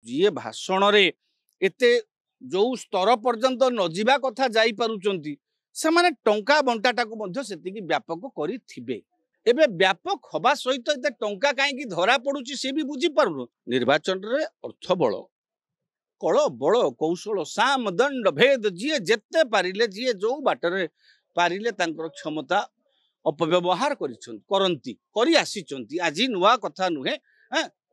जी भाषण रे एते जो स्तर पर्यंत न जीवा कथा जाई पारुचंती से माने टंका बंटाटा को मध्य सेतिकी व्यापक करिथिबे। एबे व्यापक हवा सहित एते टंका काहेकि धरा पड़ुची से भी बुझी पारुनो। निर्वाचन रे अर्थ बल कल बल कौशल साम दंड भेद जी जेते पारिले जी जो बाटरे पारिले तांकर क्षमता अपव्यवहार करी आसीचंती आज नुआ कथा नुहे।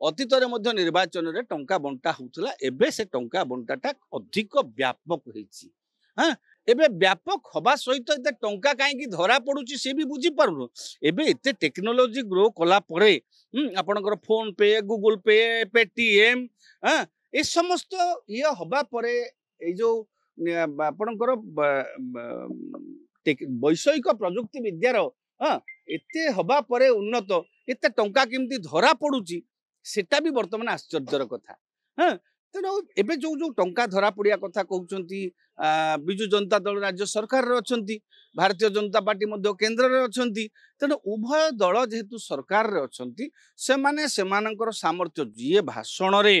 अतीत निर्वाचन रे टंका बंटा होउथला एबे से टंका बंटाटा अधिक व्यापक होईची। एबे व्यापक हवा सहित एते टंका काहेकि धरा पड़ुची से भी बुझी पारुनो। एबे एते टेक्नोलोजी ग्रो कला परे आपनकर फोन पे गूगल पे पेटीएम ए समस्त ये हवा परे ए जो आपनकर वैषयिक प्रजुक्ति विद्यार एते हवा परे उन्नत एते टंका केमती धरा पड़ुची सेटा भी वर्तमान आश्चर्यर कथा। तेणु एबे जो जो टंका धरा पड़िया कथा कहउचंती बिजु जनता दल राज्य सरकार रे अछंती भारतीय जनता पार्टी मध्य केंद्र रे अछंती। तेणु उभय दल जेहेतु सरकार रे अछंती से माने सेमानकर सामर्थ्य जी भाषण रे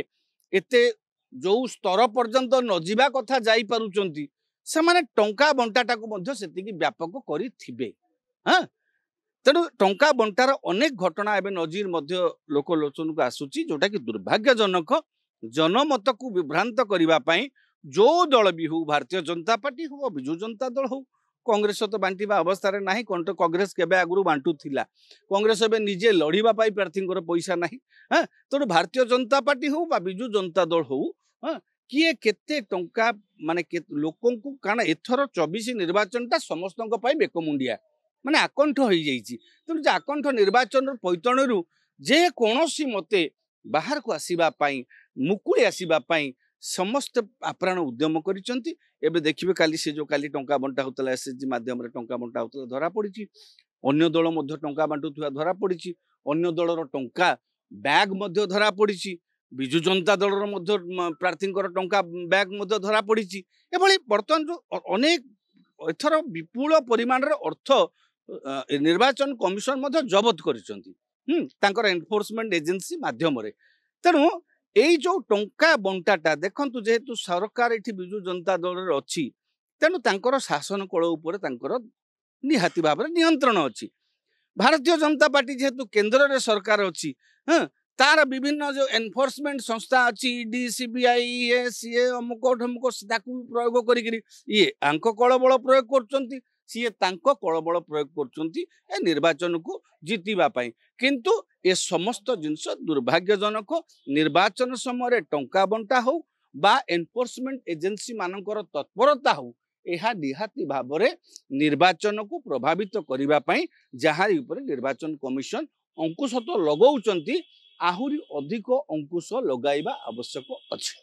एते जो स्तर पर्यंत न जीवा कथा जाई पारुचंती से माने टंका बंटाटा को मध्य सेतिकी व्यापक करिथिबे। तेणु टंका बंटार अनेक घटना एवं नजीर मध्य लोकलोचन को आसूची जोटा कि दुर्भाग्यजनक जनमत को विभ्रांत करने जो दल भी हो भारतीय जनता पार्टी हो बिजु जनता दल हो कांग्रेस तो बांटा अवस्था ना कांग्रेस केबे आगु बांटू थिला कांग्रेस एवं निजे लड़िबा पाई प्रार्थी पैसा ना। तेणु भारतीय जनता पार्टी हो बिजु जनता दल हो किए केते टंका माने लोकन को कारण एथर 24 निर्वाचन टा समस्त बेकमुंडिया माने आकंठ हो जाइए। तेणु आकंठ निर्वाचन पैतणु जे कौनसी मते बाहर को आसीबा पाई मुकुली आसीबा पाई समस्त आप्राण उद्यम करिसंती। एबे देखिबे काली से जो काली टंका बंटा होतला एसएसजी माध्यम रे टंका बंटा होतला धरा पड़िची अन्य दल मध्य टंका बांटुथुवा धरा पड़िची अन्य दलर टंका बैग मध्य धरा पड़िची बिजु जनता दलर मध्य प्रार्थींकर टंका बैग मध्य धरा पड़िची। एभली वर्तमान जो अनेक एथर विपुल परिमाण रे अर्थ निर्वाचन कमिशन मध्य जबत करिसंती तांकर एनफोर्समेंट एजेंसी माध्यम रे। तेणु एई जो टंका बंटाटा देखंतु जेहेतु सरकार एठी बिजु जनता दल रे अछि तेणु तांकर शासन कळ उपर तांकर निहाती भाव रे नियंत्रण अछि। भारतीय जनता पार्टी जेहेतु केंद्र रे सरकार अछि तार विभिन्न जो एनफोर्समेंट संस्था अछि ईडी सीबीआई ये अमुक ढमुक ताकू प्रयोग करिकरी ये आंक कळ बळ प्रयोग करचंती सी तांको कलबल प्रयोग करचंती ए निर्वाचन को जीतिबा पाई। किंतु ए समस्त जिनस दुर्भाग्यजनक निर्वाचन समय टंका बंटा हो बा एनफोर्समेंट एजेंसी मानकर तत्परता हो यह निहाती भाव में निर्वाचन को प्रभावित करने पाई जहां ऊपर निर्वाचन कमिशन अंकुश तो लगौचंती आहुरी अधिक अंकुश लगाइबा आवश्यक अछि।